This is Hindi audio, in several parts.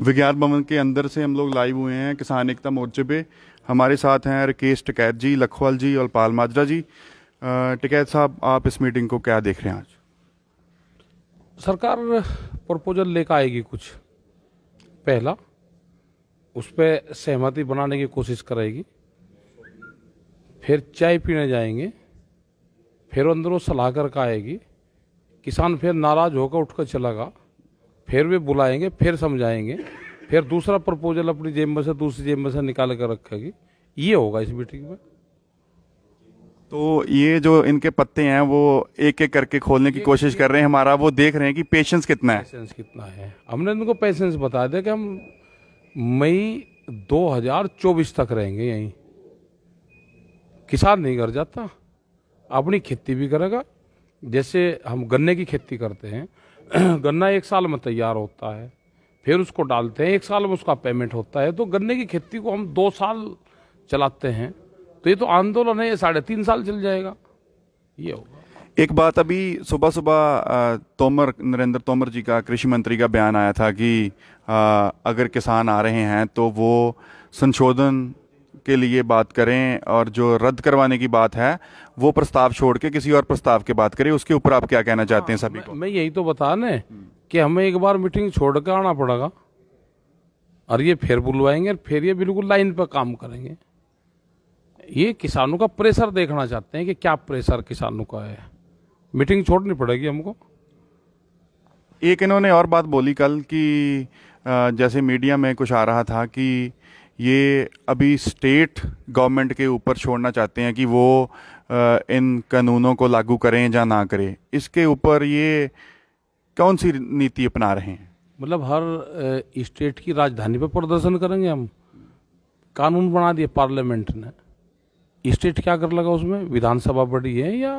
विज्ञान भवन के अंदर से हम लोग लाइव हुए हैं किसान एकता मोर्चे पे। हमारे साथ हैं राकेश टिकैत जी, लखवाल जी और पाल माजरा जी। टिकैत साहब, आप इस मीटिंग को क्या देख रहे हैं? आज सरकार प्रपोजल लेकर आएगी कुछ, पहला उस पर सहमति बनाने की कोशिश करेगी, फिर चाय पीने जाएंगे, फिर अंदर वो सलाह करके आएगी, किसान फिर नाराज होकर उठकर चलेगा, फिर वे बुलाएंगे, फिर समझाएंगे, फिर दूसरा प्रपोजल अपनी जेब में से दूसरी जेब में से निकाल कर रखेगी। ये होगा इस मीटिंग में। तो ये जो इनके पत्ते हैं वो एक एक करके खोलने की कोशिश कर रहे हैं, हमारा वो देख रहे हैं कि पेशेंस कितना है। पेशेंस कितना है हमने इनको पेशेंस बता दिया कि हम मई 2024 तक रहेंगे यहीं। किसान नहीं घर जाता, अपनी खेती भी करेगा। जैसे हम गन्ने की खेती करते हैं, गन्ना 1 साल में तैयार होता है, फिर उसको डालते हैं, 1 साल में उसका पेमेंट होता है। तो गन्ने की खेती को हम 2 साल चलाते हैं, तो ये तो आंदोलन है, ये 3.5 साल चल जाएगा। ये होगा। एक बात, अभी सुबह सुबह नरेंद्र तोमर जी का, कृषि मंत्री का बयान आया था कि अगर किसान आ रहे हैं तो वो संशोधन के लिए बात करें और जो रद्द करवाने की बात है वो प्रस्ताव छोड़ के किसी और प्रस्ताव की बात करें। उसके ऊपर आप क्या कहना चाहते हैं सभी को? मैं यही तो बता ने कि हमें एक बार मीटिंग छोड़ कर आना पड़ेगा और ये फिर बुलवाएंगे, फिर ये बिल्कुल लाइन पर काम करेंगे। ये किसानों का प्रेशर देखना चाहते हैं कि क्या प्रेशर किसानों का है। मीटिंग छोड़नी पड़ेगी हमको। एक इन्होंने और बात बोली कल कि जैसे मीडिया में कुछ आ रहा था कि ये अभी स्टेट गवर्नमेंट के ऊपर छोड़ना चाहते हैं कि वो इन कानूनों को लागू करें या ना करें। इसके ऊपर ये कौन सी नीति अपना रहे हैं? मतलब हर स्टेट की राजधानी पे प्रदर्शन करेंगे हम। कानून बना दिए पार्लियामेंट ने, स्टेट क्या कर लगा उसमें? विधानसभा बड़ी है या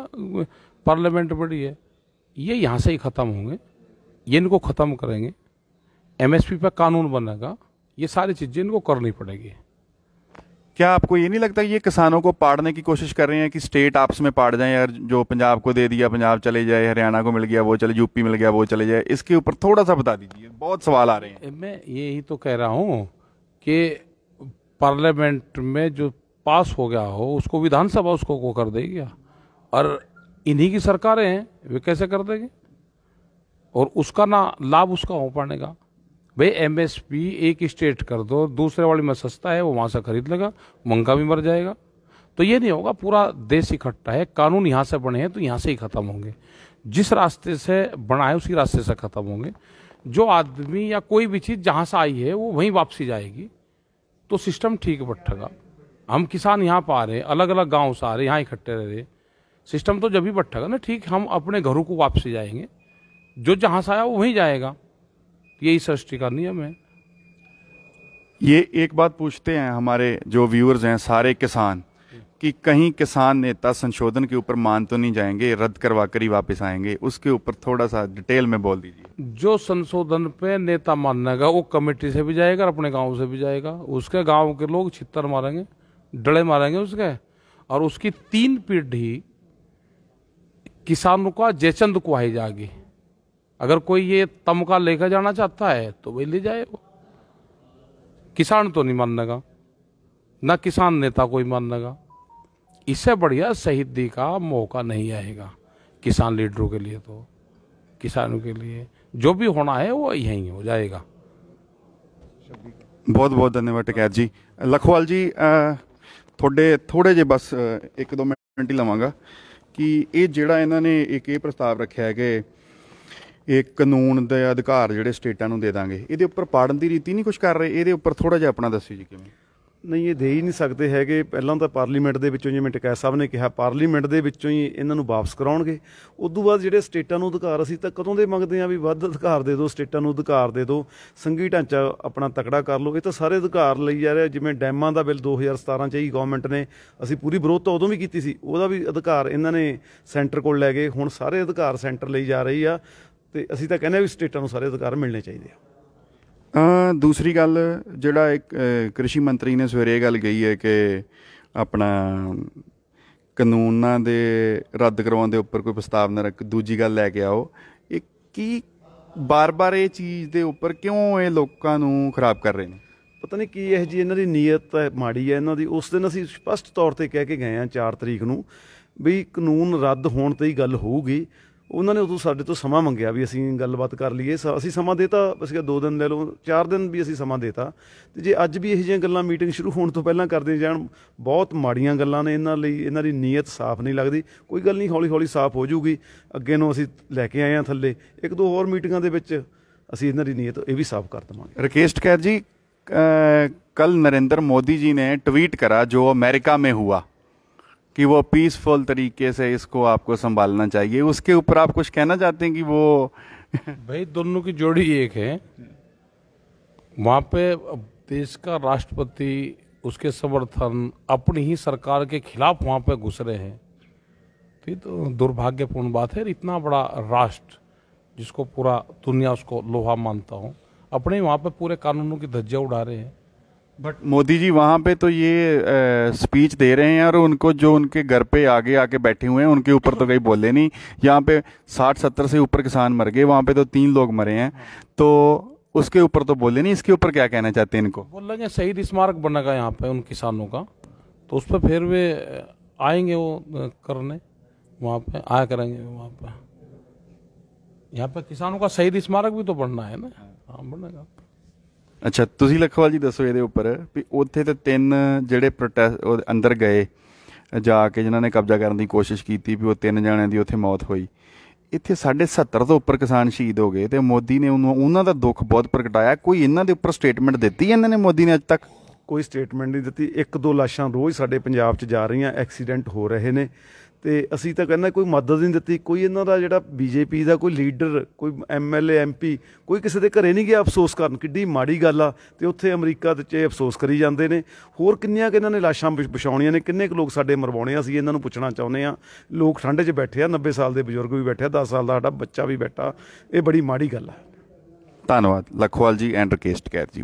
पार्लियामेंट बड़ी है? ये यहाँ से ही ख़त्म होंगे, ये इनको ख़त्म करेंगे। एमएसपी पे कानून बनेगा, ये सारी चीज़ें इनको करनी पड़ेगी। क्या आपको ये नहीं लगता ये किसानों को पाड़ने की कोशिश कर रहे हैं कि स्टेट आपस में पाड़ जाए? यार, जो पंजाब को दे दिया पंजाब चले जाए, हरियाणा को मिल गया वो चले, यूपी मिल गया वो चले जाए। इसके ऊपर थोड़ा सा बता दीजिए, बहुत सवाल आ रहे हैं। मैं यही तो कह रहा हूँ कि पार्लियामेंट में जो पास हो गया हो उसको विधानसभा उसको को कर देगी, और इन्हीं की सरकारें हैं, वे कैसे कर देंगे? और उसका ना लाभ उसका हो पाएगा। भाई एमएसपी एक स्टेट कर दो, दूसरे वाले में सस्ता है, वो वहाँ से खरीद लेगा, महंगा भी मर जाएगा। तो ये नहीं होगा। पूरा देश इकट्ठा है, कानून यहाँ से बने हैं तो यहाँ से ही ख़त्म होंगे। जिस रास्ते से बना है उसी रास्ते से ख़त्म होंगे। जो आदमी या कोई भी चीज़ जहाँ से आई है वो वहीं वापसी जाएगी, तो सिस्टम ठीक बैठेगा। हम किसान यहाँ पर आ रहे, अलग अलग गाँव से आ रहे, यहाँ इकट्ठे रह रहे, सिस्टम तो जब भी बैठेगा ना ठीक। हम अपने घरों को वापसी जाएंगे, जो जहाँ से आया वो वहीं जाएगा। यही सृष्टि का नियम है। ये एक बात पूछते हैं हमारे जो व्यूअर्स हैं सारे किसान, कि कहीं किसान नेता संशोधन के ऊपर मान तो नहीं जाएंगे, रद्द करवा कर ही वापस आएंगे? उसके ऊपर थोड़ा सा डिटेल में बोल दीजिए। जो संशोधन पे नेता मानेगा वो कमेटी से भी जाएगा और अपने गांव से भी जाएगा। उसके गांव के लोग छित्तर मारेंगे, डले मारेंगे उसके, और उसकी 3 पीढ़ी किसानों का जयचंद को आई जाएगी। अगर कोई ये तमका लेकर जाना चाहता है तो वही ले जाए। वो किसान तो नहीं मानेगा, ना किसान नेता कोई मानेगा। इससे बढ़िया शहीदी का मौका नहीं आएगा किसान लीडरों के लिए। तो किसानों के लिए जो भी होना है वो यहीं हो जाएगा। बहुत बहुत धन्यवाद टिकैत जी। लखवाल जी, थोड़े जे बस 1-2 मिनट ही लवांगा कि ये ਜਿਹੜਾ ਇਹਨਾਂ ਨੇ एक प्रस्ताव रखा है कि एक कानून ਦੇ ਅਧਿਕਾਰ ਜਿਹੜੇ ਸਟੇਟਾਂ ਨੂੰ ਦੇ ਦਾਂਗੇ, ਇਹਦੇ ਉੱਪਰ ਪਾੜਨ ਦੀ ਰੀਤੀ ਨਹੀਂ ਕੁਝ ਕਰ ਰਹੇ? ਇਹਦੇ ਉੱਪਰ ਥੋੜਾ ਜਿਹਾ ਆਪਣਾ ਦੱਸਿਓ ਜੀ ਕਿਵੇਂ। ਨਹੀਂ, ਇਹ ਦੇ ਹੀ ਨਹੀਂ ਸਕਦੇ ਹੈਗੇ। ਪਹਿਲਾਂ ਤਾਂ ਪਾਰਲੀਮੈਂਟ ਦੇ ਵਿੱਚੋਂ, ਜਿਵੇਂ ਟਿਕੈਤ ਸਾਹਿਬ ਨੇ ਕਿਹਾ, ਪਾਰਲੀਮੈਂਟ ਦੇ ਵਿੱਚੋਂ ਹੀ ਇਹਨਾਂ ਨੂੰ ਵਾਪਸ ਕਰਾਉਣਗੇ। ਉਦੋਂ ਬਾਅਦ ਜਿਹੜੇ ਸਟੇਟਾਂ ਨੂੰ ਅਧਿਕਾਰ, ਅਸੀਂ ਤਾਂ ਕਦੋਂ ਦੇ ਮੰਗਦੇ ਹਾਂ ਵੀ ਵੱਧ ਅਧਿਕਾਰ ਦੇ ਦਿਓ, ਸਟੇਟਾਂ ਨੂੰ ਅਧਿਕਾਰ ਦੇ ਦਿਓ, ਸੰਘੀ ਢਾਂਚਾ ਆਪਣਾ ਤਕੜਾ ਕਰ ਲਓ। ਇਹ ਤਾਂ ਸਾਰੇ ਅਧਿਕਾਰ ਲਈ ਜਾ ਰਿਹਾ। ਜਿਵੇਂ ਡੈਮਾਂ ਦਾ ਬਿੱਲ 2017 'ਚ ਹੀ ਗਵਰਨਮੈਂਟ ਨੇ, ਅਸੀਂ ਪੂਰੀ ਵਿਰੋਧ ਤਾਂ ਉਦੋਂ ਵੀ ਕੀਤੀ ਸੀ, ਉਹਦਾ ਵੀ ਅਧਿਕਾਰ ਇਹਨਾਂ ਨੇ ਸੈਂਟਰ ਕੋਲ ਲੈ ਗਏ। ਹੁਣ ਸਾਰੇ ਅਧਿਕਾਰ ਸੈਂਟਰ ਲਈ ਜਾ ਰਹੀ ਆ, ਤੇ ਅਸੀਂ ਤਾਂ ਕਹਿੰਦੇ ਵੀ ਸਟੇਟਾਂ ਨੂੰ ਸਾਰੇ ਅਧਿਕਾਰ ਮਿਲਣੇ ਚਾਹੀਦੇ ਆ। दूसरी गल, ਜਿਹੜਾ एक कृषि मंत्री ने सवेरे गल कही है कि अपना कानूनां दे रद्द करवाउण दे उपर कोई प्रस्ताव ना रख, दूजी गल लैके आओ। ਇਹ ਕੀ ਬਾਰ-ਬਾਰ ਇਹ ਚੀਜ਼ ਦੇ ਉੱਪਰ ਕਿਉਂ ਇਹ ਲੋਕਾਂ ਨੂੰ ਖਰਾਬ ਕਰ ਰਹੇ ਨੇ? ਪਤਾ ਨਹੀਂ ਕੀ ਇਹ ਜੀ ਇਹਨਾਂ ਦੀ ਨੀਅਤ ਮਾੜੀ ਹੈ ਇਹਨਾਂ ਦੀ। ਉਸ ਦਿਨ ਅਸੀਂ ਸਪਸ਼ਟ ਤੌਰ ਤੇ ਕਹਿ ਕੇ ਗਏ ਹਾਂ 4 ਤਰੀਕ ਨੂੰ ਵੀ ਕਾਨੂੰਨ ਰੱਦ ਹੋਣ ਤੇ ਹੀ ਗੱਲ ਹੋਊਗੀ। ਉਹਨਾਂ ਨੇ ਉਦੋਂ ਸਾਡੇ ਤੋਂ ਸਮਾਂ ਮੰਗਿਆ ਵੀ ਅਸੀਂ ਗੱਲਬਾਤ ਕਰ ਲਈਏ। ਅਸੀਂ ਸਮਾਂ ਦੇਤਾ, ਅਸੀਂ ਕਿਹਾ 2 ਦਿਨ ਲੈ ਲਓ, 4 ਦਿਨ ਵੀ ਅਸੀਂ ਸਮਾਂ ਦੇਤਾ। ਅਤੇ ਜੇ ਅੱਜ ਵੀ ਇਹੋ ਜਿਹੀਆਂ ਗੱਲਾਂ ਮੀਟਿੰਗ ਸ਼ੁਰੂ ਹੋਣ ਤੋਂ ਪਹਿਲਾਂ ਕਰਦੇ ਜਾਣ, ਬਹੁਤ ਮਾੜੀਆਂ ਗੱਲਾਂ ਨੇ ਇਹਨਾਂ ਲਈ। ਇਹਨਾਂ ਦੀ ਨੀਅਤ ਸਾਫ਼ ਨਹੀਂ ਲੱਗਦੀ। ਕੋਈ ਗੱਲ ਨਹੀਂ, ਹੌਲੀ ਹੌਲੀ ਸਾਫ਼ ਹੋ ਜਾਊਗੀ। ਅੱਗੇ ਨੂੰ ਅਸੀਂ ਲੈ ਕੇ ਆਏ ਹਾਂ ਥੱਲੇ 1-2 ਹੋਰ ਮੀਟਿੰਗਾਂ ਦੇ ਵਿੱਚ ਅਸੀਂ ਇਹਨਾਂ ਦੀ ਨੀਅਤ ਇਹ ਵੀ ਸਾਫ਼ ਕਰ ਦੇਵਾਂਗੇ। राकेश टिकैत जी, कल नरेंद्र मोदी जी ने ट्वीट करा जो अमेरिका में हुआ कि वो पीसफुल तरीके से इसको आपको संभालना चाहिए, उसके ऊपर आप कुछ कहना चाहते हैं कि वो भाई दोनों की जोड़ी एक है। वहाँ पे देश का राष्ट्रपति, उसके समर्थन अपनी ही सरकार के खिलाफ वहाँ पे घुस रहे हैं, तो ये तो दुर्भाग्यपूर्ण बात है। इतना बड़ा राष्ट्र जिसको पूरा दुनिया उसको लोहा मानता हूँ, अपने वहाँ पे पूरे कानूनों की धज्जियाँ उड़ा रहे हैं। बट मोदी जी वहाँ पे तो ये स्पीच दे रहे हैं और उनको जो उनके घर पे आगे आके बैठे हुए हैं उनके ऊपर तो कहीं बोले नहीं। यहाँ पे 60-70 से ऊपर किसान मर गए, वहाँ पे तो 3 लोग मरे हैं, तो उसके ऊपर तो बोले नहीं। इसके ऊपर क्या कहना चाहते हैं इनको? बोल रहे हैं शहीद स्मारक बनेगा यहाँ पे उन किसानों का, तो उस पर फिर वे आएंगे वो करने, वहाँ पे आया करेंगे। वहाँ पे यहाँ पे किसानों का शहीद स्मारक भी तो बनना है ना। हाँ, बनेगा। ਅੱਛਾ, ਤੁਸੀਂ ਲਖਵਾਲ ਜੀ ਦੱਸੋ ਇਹਦੇ ਉੱਪਰ ਵੀ ਉੱਥੇ ਤੇ 3 ਜਿਹੜੇ ਪ੍ਰੋਟੈਸਟ ਅੰਦਰ ਗਏ ਜਾ ਕੇ ਜਿਨ੍ਹਾਂ ਨੇ ਕਬਜ਼ਾ ਕਰਨ ਦੀ ਕੋਸ਼ਿਸ਼ ਕੀਤੀ, ਵੀ ਉਹ 3 ਜਣਿਆਂ ਦੀ ਉੱਥੇ ਮੌਤ ਹੋਈ। ਇੱਥੇ 70 ਤੋਂ ਉੱਪਰ ਕਿਸਾਨ ਸ਼ਹੀਦ ਹੋ ਗਏ ਤੇ ਮੋਦੀ ਨੇ ਉਹਨਾਂ ਦਾ ਦੁੱਖ ਬਹੁਤ ਪ੍ਰਗਟਾਇਆ। ਕੋਈ ਇਹਨਾਂ ਦੇ ਉੱਪਰ ਸਟੇਟਮੈਂਟ ਦਿੱਤੀ ਇਹਨਾਂ ਨੇ ਮੋਦੀ ਨੇ ਅੱਜ ਤੱਕ? ਕੋਈ ਸਟੇਟਮੈਂਟ ਨਹੀਂ ਦਿੱਤੀ। 1-2 ਲਾਸ਼ਾਂ ਰੋਜ਼ ਸਾਡੇ ਪੰਜਾਬ 'ਚ ਜਾ ਰਹੀਆਂ, ਐਕਸੀਡੈਂਟ ਹੋ ਰਹੇ ਨੇ, ਤੇ ਅਸੀਂ ਤਾਂ ਕਹਿੰਦਾ ਕੋਈ ਮਦਦ ਨਹੀਂ ਦਿੱਤੀ। ਕੋਈ ਇਹਨਾਂ ਦਾ ਜਿਹੜਾ ਬੀਜੇਪੀ ਦਾ ਕੋਈ ਲੀਡਰ, ਕੋਈ MLA MP, ਕੋਈ ਕਿਸੇ ਦੇ ਘਰੇ ਨਹੀਂ ਗਿਆ ਅਫਸੋਸ ਕਰਨ। ਕਿੱਡੀ ਮਾੜੀ ਗੱਲ ਆ। ਤੇ ਉੱਥੇ ਅਮਰੀਕਾ ਦੇ 'ਚ ਅਫਸੋਸ ਕਰੀ ਜਾਂਦੇ ਨੇ। ਹੋਰ ਕਿੰਨੀਆਂ ਕਿ ਇਹਨਾਂ ਨੇ ਲਾਸ਼ਾਂ ਵਿਛਾਉਣੀਆਂ ਨੇ, ਕਿੰਨੇ ਕੁ ਲੋਕ ਸਾਡੇ ਮਰਵਾਉਣੇ ਆ। ਅਸੀਂ ਇਹਨਾਂ ਨੂੰ ਪੁੱਛਣਾ ਚਾਹੁੰਦੇ ਹਾਂ। ਲੋਕ ਠੰਡ 'ਚ ਬੈਠੇ ਆ, 90 ਸਾਲ ਦੇ ਬਜ਼ੁਰਗ ਵੀ ਬੈਠੇ ਆ, 10 ਸਾਲ ਦਾ ਸਾਡਾ ਬੱਚਾ ਵੀ ਬੈਠਾ। ਇਹ ਬੜੀ ਮਾੜੀ ਗੱਲ ਆ। ਧੰਨਵਾਦ ਲਖਵਾਲ ਜੀ ਐਂਡ ਰਕੇਸ਼ ਟਿਕੈਤ ਜੀ।